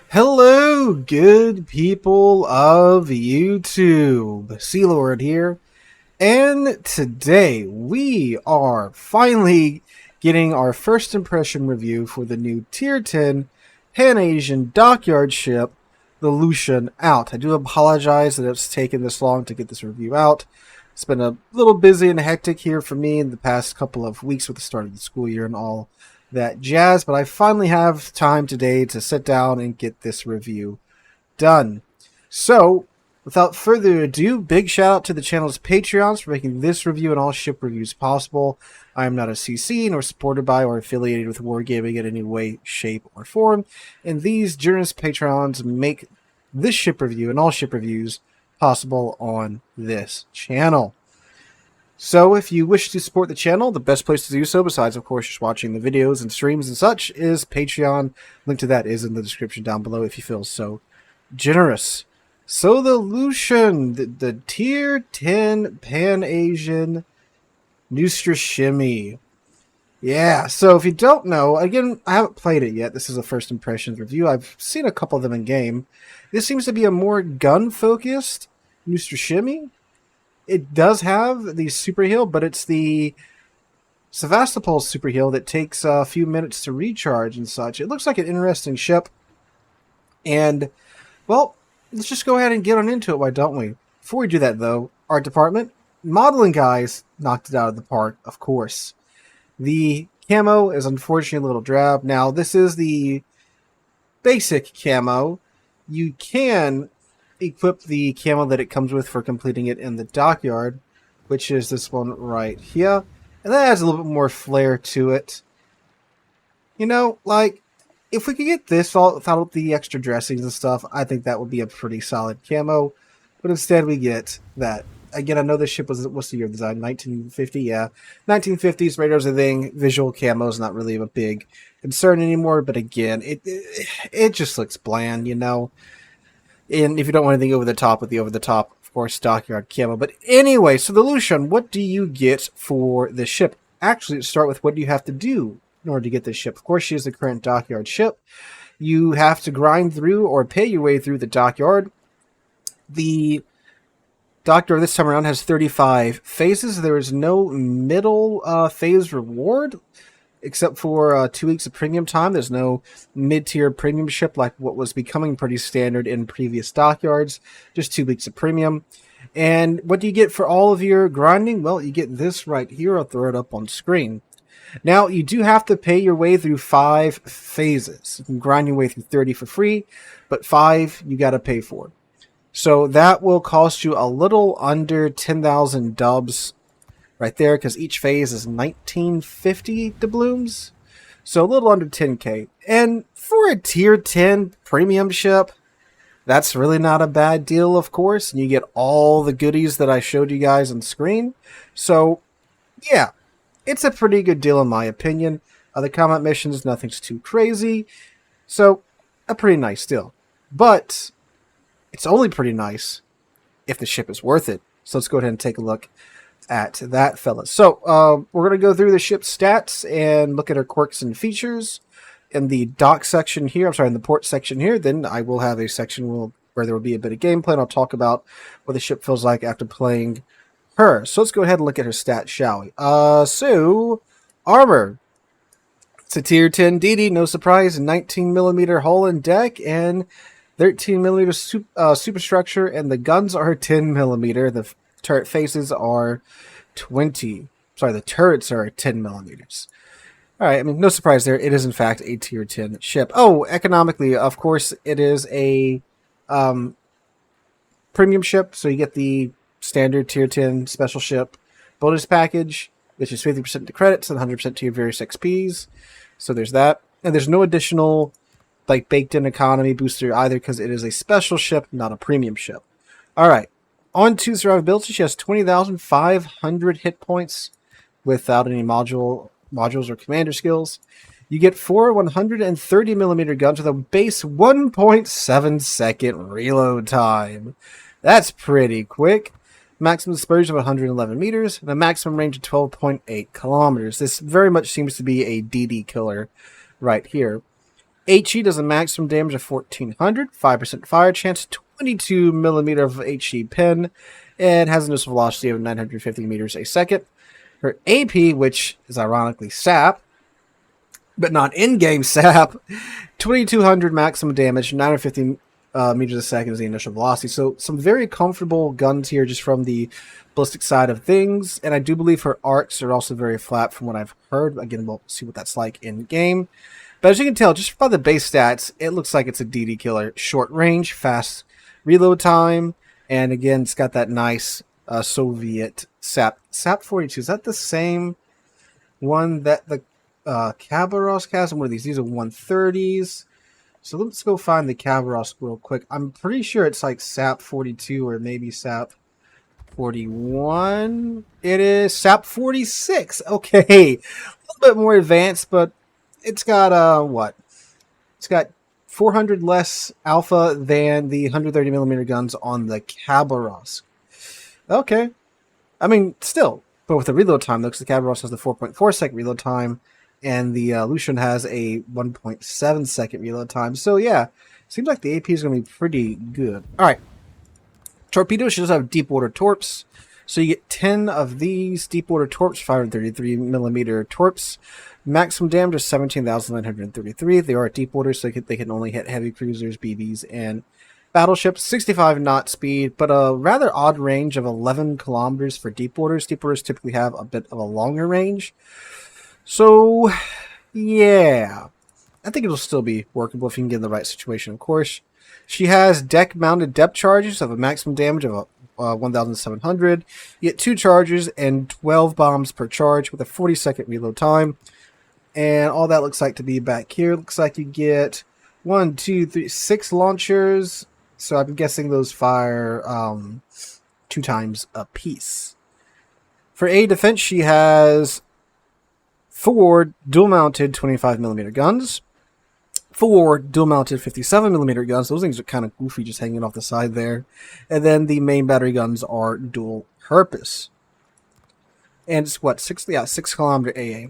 Hello, good people of YouTube. Sealord here, and today we are finally getting our first impression review for the new Tier 10 Pan-Asian Dockyard ship, the Lushun, out. I do apologize that it's taken this long to get this review out. It's been a little busy and hectic here for me in the past couple of weeks with the start of the school year and all that jazz, but I finally have time today to sit down and get this review done. So, without further ado, big shout out to the channel's Patreons for making this review and all ship reviews possible. I am not a CC, nor supported by or affiliated with Wargaming in any way, shape, or form, and these generous Patreons make this ship review and all ship reviews possible on this channel. So if you wish to support the channel, the best place to do so, besides of course just watching the videos and streams and such, is Patreon. Link to that is in the description down below if you feel so generous. So the Lushun, the Tier 10 Pan-Asian Shimmy. Yeah, so if you don't know, again, I haven't played it yet. This is a first impressions review. I've seen a couple of them in game. This seems to be a more gun-focused Shimmy. It does have the super heal, but it's the Sevastopol super heal that takes a few minutes to recharge and such. It looks like an interesting ship. And, well, let's just go ahead and get on into it, why don't we? Before we do that, though, art department, modeling guys knocked it out of the park, of course. The camo is unfortunately a little drab. Now, this is the basic camo. You can equip the camo that it comes with for completing it in the Dockyard, which is this one right here, and that adds a little bit more flair to it. You know, like, if we could get this without the extra dressings and stuff, I think that would be a pretty solid camo, but instead we get that. Again, I know this ship was, what's the year of design? 1950, yeah. 1950s, radar's a thing, visual camo is not really a big concern anymore, but again, it just looks bland, you know. And if you don't want anything over the top with the over-the-top, of course, Dockyard camo. But anyway, so the Lushun, what do you get for this ship? Actually, let's start with what do you have to do in order to get this ship. Of course, she is the current Dockyard ship. You have to grind through or pay your way through the Dockyard. The Dockyard this time around has 35 phases. There is no middle phase reward, except for 2 weeks of premium time. There's no mid-tier premium ship like what was becoming pretty standard in previous Dockyards. Just 2 weeks of premium. And what do you get for all of your grinding? Well, you get this right here. I'll throw it up on screen. Now, you do have to pay your way through 5 phases. You can grind your way through 30 for free, but 5 you got to pay for. So that will cost you a little under 10,000 dubs right there, because each phase is 1950 doubloons, so a little under 10k. And for a tier 10 premium ship, that's really not a bad deal, of course, and you get all the goodies that I showed you guys on screen. So yeah, it's a pretty good deal in my opinion. The combat missions, nothing's too crazy, so a pretty nice deal. But it's only pretty nice if the ship is worth it. So let's go ahead and take a look at that, fellas. So we're going to go through the ship's stats and look at her quirks and features in the dock section here. I'm sorry, in the port section here. Then I will have a section where there will be a bit of gameplay, and I'll talk about what the ship feels like after playing her. So let's go ahead and look at her stats, shall we? So armor. It's a tier 10 DD, no surprise, 19mm hull and deck, and 13mm superstructure, and the guns are 10mm. The turret faces are 20. Sorry, the turrets are 10mm. Alright, I mean, no surprise there. It is, in fact, a tier 10 ship. Oh, economically, of course, it is a premium ship, so you get the standard tier 10 special ship bonus package, which is 50% to credits and 100% to your various XPs. So there's that. And there's no additional like baked-in economy booster either, because it is a special ship, not a premium ship. Alright, on to survivability, she has 20,500 hit points without any modules or commander skills. You get 4 130mm guns with a base 1.7 second reload time. That's pretty quick. Maximum dispersion of 111 meters, and a maximum range of 12.8 kilometers. This very much seems to be a DD killer right here. HE does a maximum damage of 1400, 5% fire chance, 22 millimeter of HE pin, and has a initial velocity of 950 meters a second. Her AP, which is ironically sap, but not in-game sap, 2200 maximum damage, 950 meters a second is the initial velocity. So some very comfortable guns here just from the ballistic side of things. And I do believe her arcs are also very flat from what I've heard. Again, we'll see what that's like in-game. But as you can tell, just by the base stats, it looks like it's a DD killer. Short range, fast reload time, and again, it's got that nice Soviet SAP 42. Is that the same one that the Khabarovsk has? One of these. These are 130s. So let's go find the Khabarovsk real quick. I'm pretty sure it's like SAP 42 or maybe SAP 41. It is SAP 46. Okay, a little bit more advanced, but it's got what? It's got 400 less alpha than the 130 millimeter guns on the Khabarovsk. Okay, I mean still, but with the reload time, looks the Khabarovsk has the 4.4 second reload time, and the Lushun has a 1.7 second reload time. So yeah, seems like the AP is going to be pretty good. All right, torpedoes should just have deep water torps. So you get 10 of these deep water torps, 533 millimeter torps. Maximum damage is 17,933. They are at deep water, so they can only hit heavy cruisers, BBs, and battleships. 65 knot speed, but a rather odd range of 11 kilometers for deep waters. Deep waters typically have a bit of a longer range. So, yeah. I think it'll still be workable if you can get in the right situation, of course. She has deck-mounted depth charges of a maximum damage of 1,700. You get 2 charges and 12 bombs per charge with a 40-second reload time. And all that looks like to be back here. Looks like you get 1, 2, 3, 6 launchers. So I'm guessing those fire 2 times a piece. For A defense, she has 4 dual-mounted 25mm guns, 4 dual-mounted 57mm guns. Those things are kind of goofy, just hanging off the side there. And then the main battery guns are dual-purpose. And it's what, 6 kilometer AA.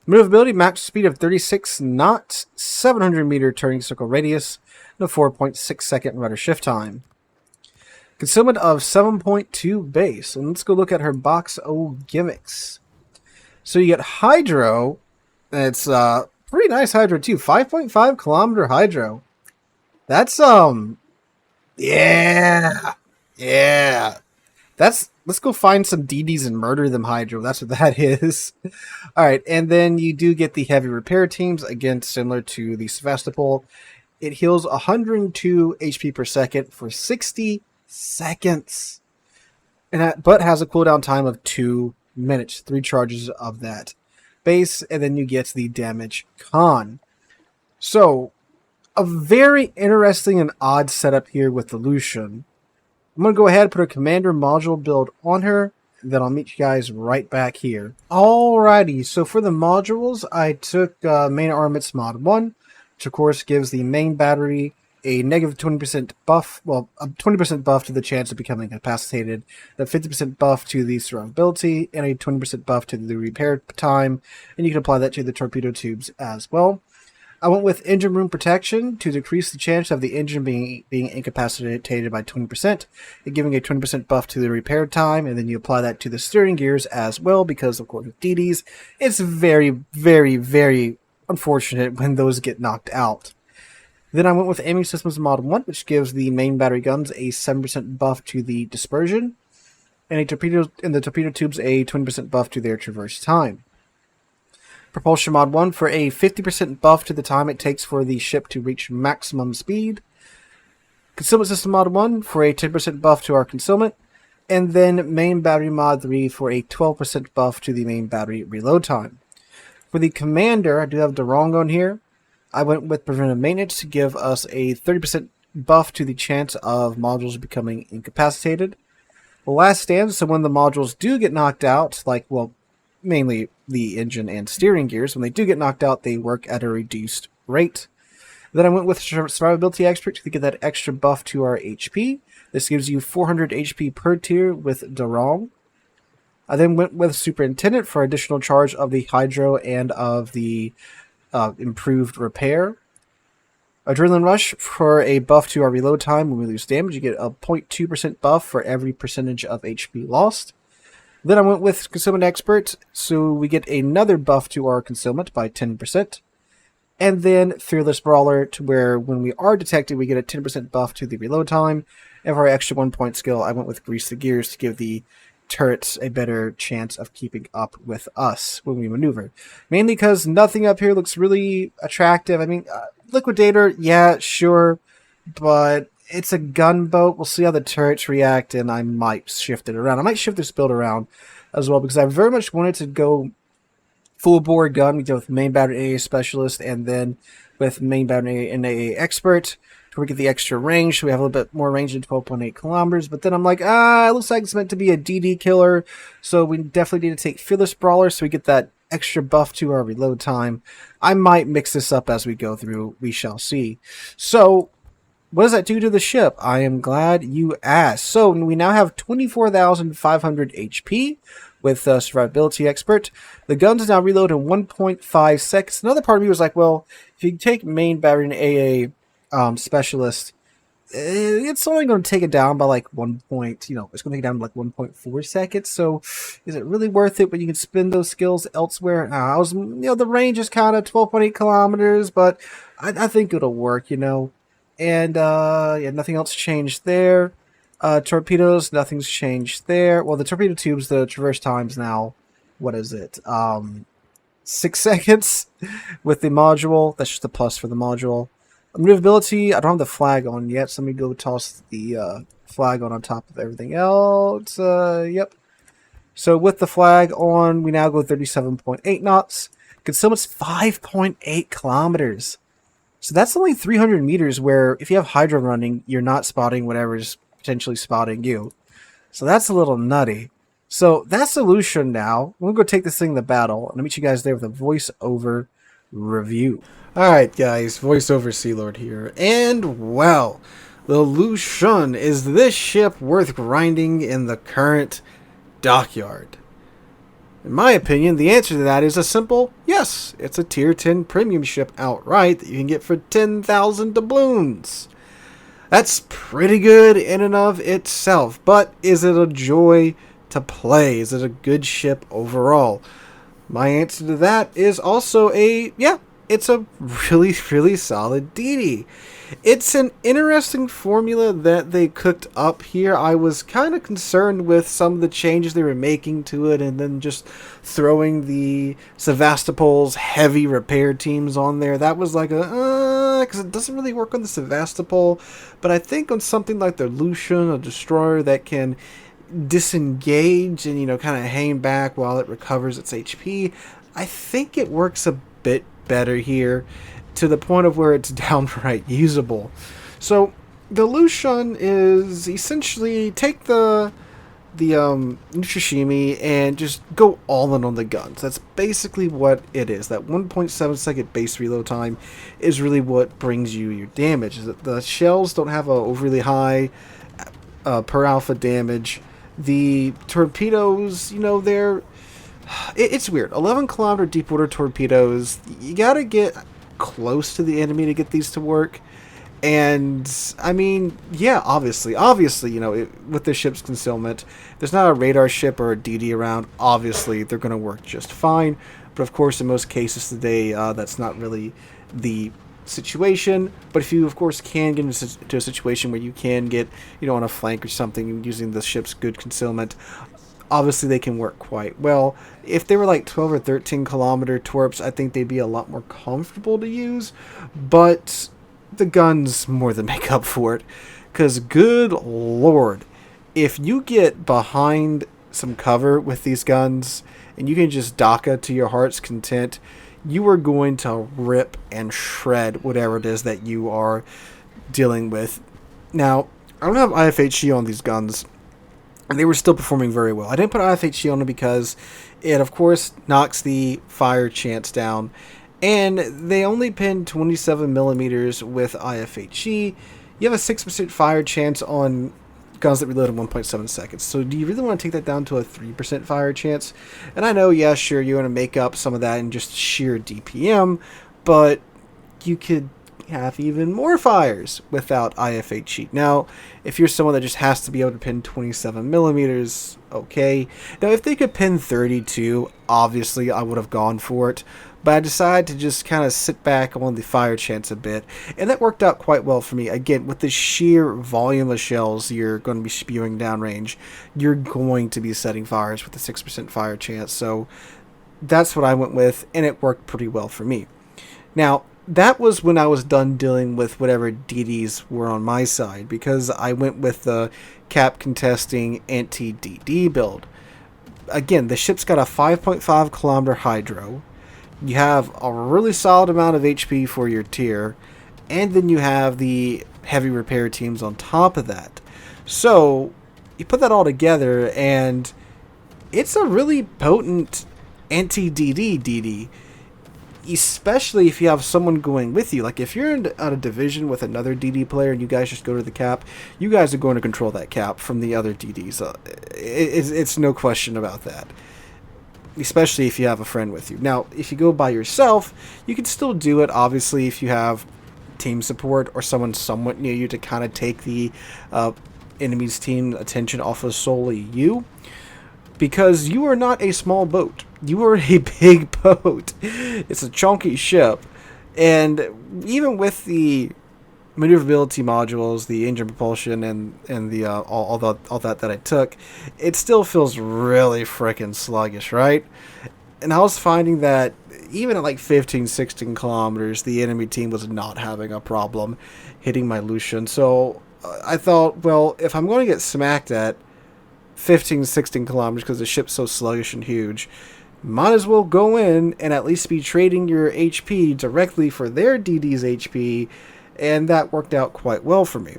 Maneuverability, max speed of 36 knots, 700 meter turning circle radius, and a 4.6 second rudder shift time. Concealment of 7.2 base. And let's go look at her box O gimmicks. So you get Hydro, and it's pretty nice Hydro too. 5.5 kilometer Hydro. That's yeah. Let's go find some DDs and murder them, Hydro. That's what that is. All right, and then you do get the heavy repair teams. Again, similar to the Sevastopol. It heals 102 HP per second for 60 seconds. But has a cooldown time of 2 minutes. 3 charges of that base, and then you get the damage con. So, a very interesting and odd setup here with the Lushun. I'm going to go ahead and put a commander module build on her, then I'll meet you guys right back here. Alrighty, so for the modules, I took main armaments mod 1, which of course gives the main battery a negative 20% buff, well, a 20% buff to the chance of becoming incapacitated, a 50% buff to the survivability, and a 20% buff to the repair time, and you can apply that to the torpedo tubes as well. I went with engine room protection to decrease the chance of the engine being incapacitated by 20%, and giving a 20% buff to the repair time, and then you apply that to the steering gears as well, because of course with DDs, it's very, very, very unfortunate when those get knocked out. Then I went with aiming systems mod 1, which gives the main battery guns a 7% buff to the dispersion, and the torpedo tubes a 20% buff to their traverse time. Propulsion mod 1 for a 50% buff to the time it takes for the ship to reach maximum speed. Concealment system mod 1 for a 10% buff to our concealment. And then main battery mod 3 for a 12% buff to the main battery reload time. For the commander, I do have Durong on here. I went with preventive maintenance to give us a 30% buff to the chance of modules becoming incapacitated. The last stand, so when the modules do get knocked out, like, well, mainly the engine and steering gears, when they do get knocked out, they work at a reduced rate. Then I went with Survivability Expert to get that extra buff to our HP. This gives you 400 HP per tier with Durong. I then went with Superintendent for additional charge of the Hydro and of the improved repair. Adrenaline Rush for a buff to our reload time when we lose damage. You get a 0.2% buff for every percentage of HP lost. Then I went with Concealment Expert, so we get another buff to our concealment by 10%. And then Fearless Brawler, to where when we are detected, we get a 10% buff to the reload time. And for our extra 1-point skill, I went with Grease the Gears to give the turrets a better chance of keeping up with us when we maneuver. Mainly because nothing up here looks really attractive. I mean, Liquidator, yeah, sure, but it's a gunboat. We'll see how the turrets react, and I might shift it around. I might shift this build around as well, because I very much wanted to go full bore gun. We go with main battery AA specialist, and then with main battery and AA expert to we get the extra range. So we have a little bit more range than 12.8 kilometers. But then I'm like, it looks like it's meant to be a DD killer, so we definitely need to take Fearless Brawler so we get that extra buff to our reload time. I might mix this up as we go through. We shall see. So what does that do to the ship? I am glad you asked. So we now have 24,500 HP with Survivability Expert. The guns now reload in 1.5 seconds. Another part of me was like, well, if you take main battery and AA specialist, it's only going to take it down by like it's going to take it down to like 1.4 seconds. So is it really worth it when you can spend those skills elsewhere? The range is kind of 12.8 kilometers, but I think it'll work, And nothing else changed there. Torpedoes, nothing's changed there. Well, the torpedo tubes, the traverse time's now, what is it? 6 seconds with the module. That's just a plus for the module. Maneuverability, I don't have the flag on yet, so let me go toss the flag on top of everything else. Yep. So with the flag on, we now go 37.8 knots. Concealment's 5.8 kilometers. So that's only 300 meters, where if you have Hydra running, you're not spotting whatever's potentially spotting you. So that's a little nutty. So that's the Lushun now. We'll go take this thing to battle, and I'll meet you guys there with a voiceover review. Alright guys, voiceover Sealord here, and well, the Lushun, is this ship worth grinding in the current Dockyard? In my opinion, the answer to that is a simple yes. It's a tier 10 premium ship outright that you can get for 10,000 doubloons. That's pretty good in and of itself, but is it a joy to play? Is it a good ship overall? My answer to that is also it's a really, really solid DD. It's an interesting formula that they cooked up here. I was kind of concerned with some of the changes they were making to it, and then just throwing the Sevastopol's heavy repair teams on there. That was like because it doesn't really work on the Sevastopol, but I think on something like the Lushun, a destroyer that can disengage and kind of hang back while it recovers its HP, I think it works a bit better here, to the point of where it's downright usable. So the Lushun is essentially take the Nutrishimi and just go all in on the guns. That's basically what it is. That 1.7 second base reload time is really what brings you your damage. The shells don't have a overly high per alpha damage. The torpedoes, it's weird. 11-kilometer deep water torpedoes, you gotta get close to the enemy to get these to work. And I mean, yeah, obviously, with the ship's concealment, there's not a radar ship or a DD around. Obviously, they're going to work just fine. But of course, in most cases today, that's not really the situation. But if you, of course, can get into a situation where you can get, on a flank or something using the ship's good concealment, obviously they can work quite well. If they were like 12 or 13-kilometer torps, I think they'd be a lot more comfortable to use. But the guns more than make up for it, because good lord, if you get behind some cover with these guns and you can just DACA to your heart's content, you are going to rip and shred whatever it is that you are dealing with. Now, I don't have IFHE on these guns, and they were still performing very well. I didn't put IFHE on them because it, of course, knocks the fire chance down. And they only pin 27 millimeters with IFHE. You have a 6% fire chance on guns that reload in 1.7 seconds. So do you really want to take that down to a 3% fire chance? And I know, yeah, sure, you want to make up some of that in just sheer DPM, but you could have even more fires without IFA cheat. Now, if you're someone that just has to be able to pin 27 millimeters, okay. Now, if they could pin 32, obviously I would have gone for it. But I decided to just kind of sit back on the fire chance a bit, and that worked out quite well for me. Again, with the sheer volume of shells you're going to be spewing downrange, you're going to be setting fires with a 6% fire chance. So that's what I went with, and it worked pretty well for me. Now, that was when I was done dealing with whatever DDs were on my side, because I went with the cap contesting anti-DD build. Again, the ship's got a 5.5 kilometer hydro. You have a really solid amount of HP for your tier, and then you have the heavy repair teams on top of that. So you put that all together, and it's a really potent anti-DD DD, especially if you have someone going with you. Like if you're in a division with another DD player and you guys just go to the cap, you guys are going to control that cap from the other DDs. It's no question about that. Especially if you have a friend with you. Now, if you go by yourself, you can still do it, obviously, if you have team support or someone somewhat near you to kind of take the enemy's team attention off of solely you. Because you are not a small boat. You are a big boat. It's a chunky ship. And even with the maneuverability modules, the engine propulsion, and the all that I took, it still feels really freaking sluggish, right? And I was finding that even at like 15, 16 kilometers, the enemy team was not having a problem hitting my Lushun. So I thought, well, if I'm going to get smacked at 15, 16 kilometers because the ship's so sluggish and huge, might as well go in and at least be trading your HP directly for their DD's HP. And that worked out quite well for me.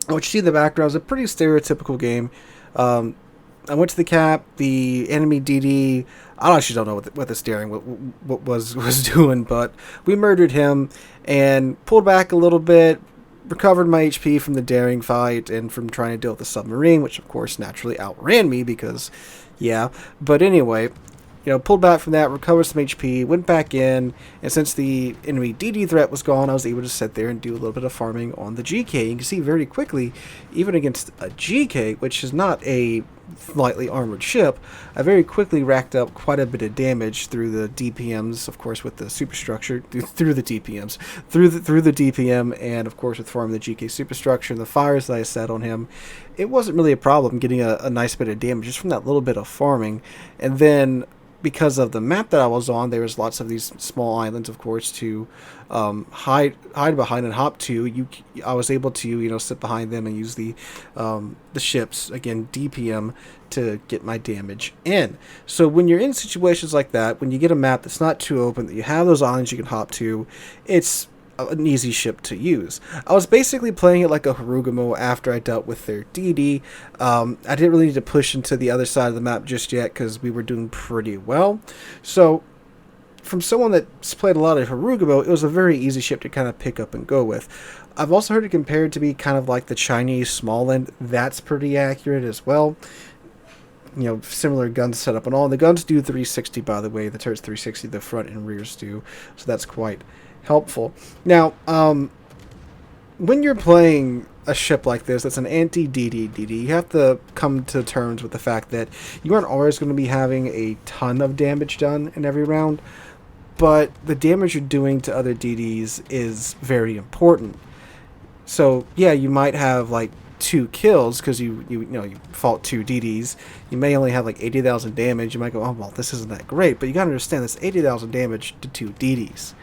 What you see in the background is a pretty stereotypical game. I went to the cap, the enemy DD, I actually don't know what the steering what was doing, but we murdered him and pulled back a little bit, recovered my HP from the daring fight and from trying to deal with the submarine, which of course naturally outran me because, yeah. But anyway, pulled back from that, recovered some HP, went back in, and since the enemy DD threat was gone, I was able to sit there and do a little bit of farming on the GK. You can see very quickly, even against a GK, which is not a lightly armored ship, I very quickly racked up quite a bit of damage through the DPMs, of course, with the superstructure, through the DPMs, through the DPM, and of course with farming the GK superstructure and the fires that I set on him. It wasn't really a problem getting a nice bit of damage just from that little bit of farming. And then because of the map that I was on, there was lots of these small islands, of course, to hide behind and hop to. I was able to, sit behind them and use the ships, again, DPM, to get my damage in. So when you're in situations like that, when you get a map that's not too open, that you have those islands you can hop to, it's an easy ship to use. I was basically playing it like a Harugumo after I dealt with their DD. I didn't really need to push into the other side of the map just yet because we were doing pretty well. So from someone that's played a lot of Harugumo, it was a very easy ship to kind of pick up and go with. I've also heard it compared to be kind of like the Chinese small end. That's pretty accurate as well. Similar gun setup and all. And the guns do 360, by the way. The turret's 360, the front and rears do. So that's quite helpful. Now, when you're playing a ship like this that's an anti-DD, you have to come to terms with the fact that you aren't always going to be having a ton of damage done in every round, but the damage you're doing to other DDs is very important. So, yeah, you might have like 2 kills because you fought 2 DDs. You may only have like 80,000 damage. You might go, oh, well, this isn't that great, but you got to understand this 80,000 damage to 2 DDs.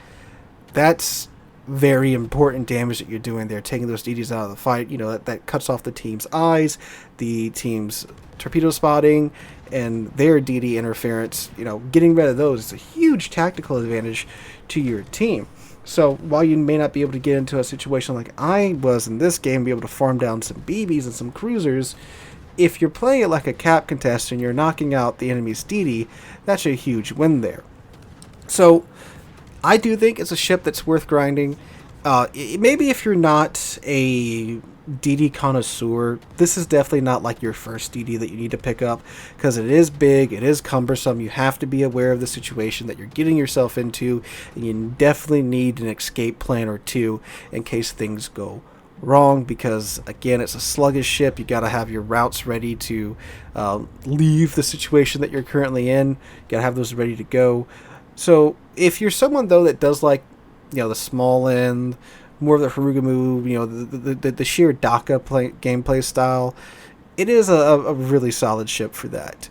That's very important damage that you're doing there, taking those DDs out of the fight. That cuts off the team's eyes, the team's torpedo spotting, and their DD interference. Getting rid of those is a huge tactical advantage to your team. So while you may not be able to get into a situation like I was in this game, be able to farm down some BBs and some cruisers, if you're playing it like a cap contest and you're knocking out the enemy's DD, that's a huge win there. So I do think it's a ship that's worth grinding. Maybe if you're not a DD connoisseur, this is definitely not like your first DD that you need to pick up, because it is big, it is cumbersome. You have to be aware of the situation that you're getting yourself into, and you definitely need an escape plan or two in case things go wrong, because again, it's a sluggish ship. You got to have your routes ready to leave the situation that you're currently in. You got to have those ready to go. So if you're someone though that does like, the small end, more of the Haruga move, the sheer Daka gameplay style, it is a really solid ship for that.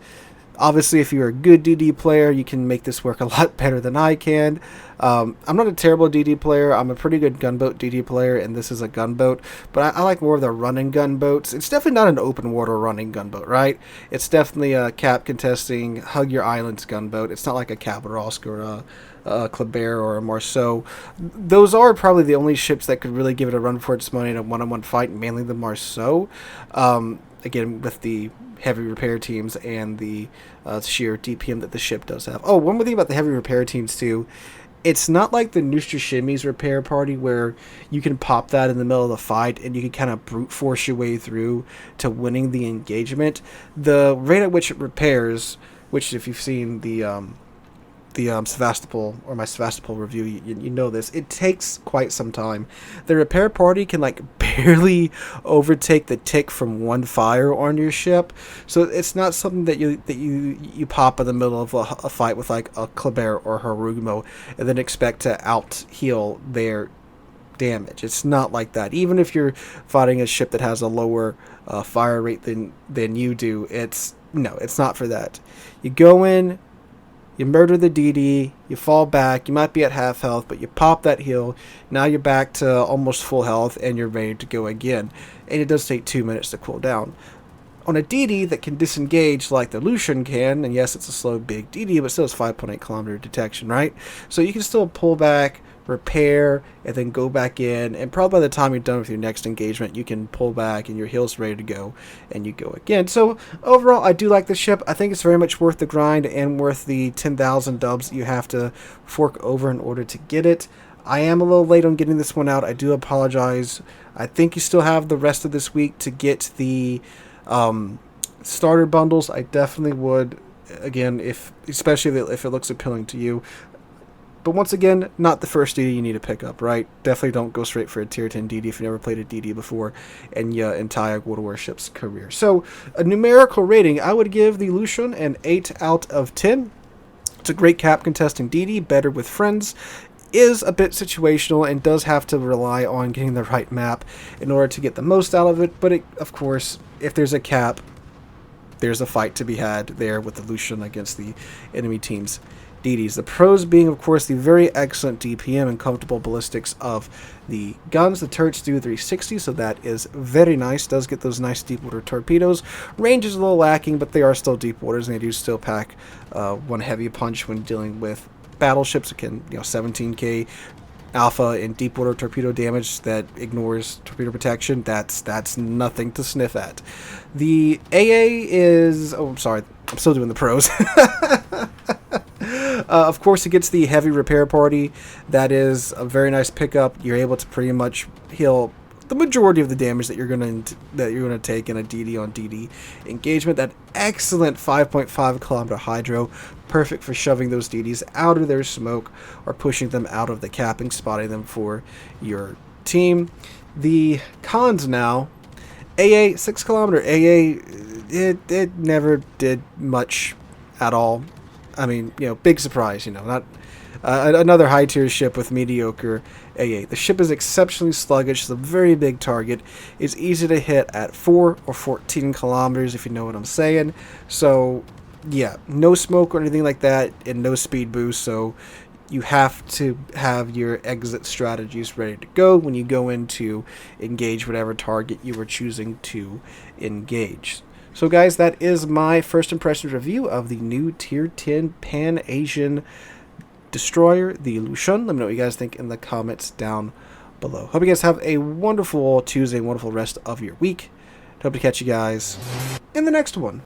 Obviously, if you're a good DD player, you can make this work a lot better than I can. I'm not a terrible DD player. I'm a pretty good gunboat DD player, and this is a gunboat. But I like more of the running gunboats. It's definitely not an open water running gunboat, right? It's definitely a cap contesting, hug your islands gunboat. It's not like a Cabarosk or a Kleber or a Marceau. Those are probably the only ships that could really give it a run for its money in a one-on-one fight, mainly the Marceau. Again, with the heavy repair teams and the sheer DPM that the ship does have. Oh, one more thing about the heavy repair teams too. It's not like the Nustrashimi's repair party where you can pop that in the middle of the fight and you can kind of brute force your way through to winning the engagement. The rate at which it repairs, which if you've seen the Sevastopol or my Sevastopol review, you know this. It takes quite some time. The repair party can like barely overtake the tick from one fire on your ship, so it's not something that you pop in the middle of a fight with like a Kleber or Harugumo and then expect to out heal their damage. It's not like that. Even if you're fighting a ship that has a lower fire rate than you do, it's not for that. You go in, you murder the DD, you fall back, you might be at half health, but you pop that heal, now you're back to almost full health, and you're ready to go again. And it does take 2 minutes to cool down. On a DD that can disengage like the Lushun can, and yes, it's a slow big DD, but still has 5.8 kilometer detection, right? So you can still pull back, repair, and then go back in, and probably by the time you're done with your next engagement, you can pull back and your heal's ready to go, and you go again. So overall, I do like the ship. I think it's very much worth the grind and worth the 10,000 dubs that you have to fork over in order to get it. I am a little late on getting this one out. I do apologize. I think you still have the rest of this week to get the starter bundles. I definitely would, again, especially if it looks appealing to you. But once again, not the first DD you need to pick up, right? Definitely don't go straight for a tier 10 DD if you never played a DD before in your entire World of Warships career. So, a numerical rating, I would give the Lushun an 8 out of 10. It's a great cap contesting DD, better with friends. Is a bit situational and does have to rely on getting the right map in order to get the most out of it. But of course, if there's a cap, there's a fight to be had there with the Lushun against the enemy team's DDs. The pros being, of course, the very excellent DPM and comfortable ballistics of the guns. The turrets do 360, so that is very nice. Does get those nice deep water torpedoes. Range is a little lacking, but they are still deep waters, and they do still pack one heavy punch when dealing with battleships. Again, 17k alpha and deep water torpedo damage that ignores torpedo protection. That's nothing to sniff at. The AA is, I'm sorry, I'm still doing the pros. Of course, it gets the heavy repair party. That is a very nice pickup. You're able to pretty much heal the majority of the damage that you're gonna take in a DD on DD engagement. That excellent 5.5 kilometer hydro, perfect for shoving those DDs out of their smoke or pushing them out of the capping, spotting them for your team. The cons now. AA 6 kilometer AA, it never did much at all. I mean, big surprise, not another high tier ship with mediocre AA. The ship is exceptionally sluggish. It's a very big target. It's easy to hit at 4 or 14 kilometers, if you know what I'm saying. So, yeah, no smoke or anything like that, and no speed boost. So, you have to have your exit strategies ready to go when you go in to engage whatever target you were choosing to engage. So guys, that is my first impressions review of the new Tier 10 Pan-Asian destroyer, the Lushun. Let me know what you guys think in the comments down below. Hope you guys have a wonderful Tuesday, wonderful rest of your week. Hope to catch you guys in the next one.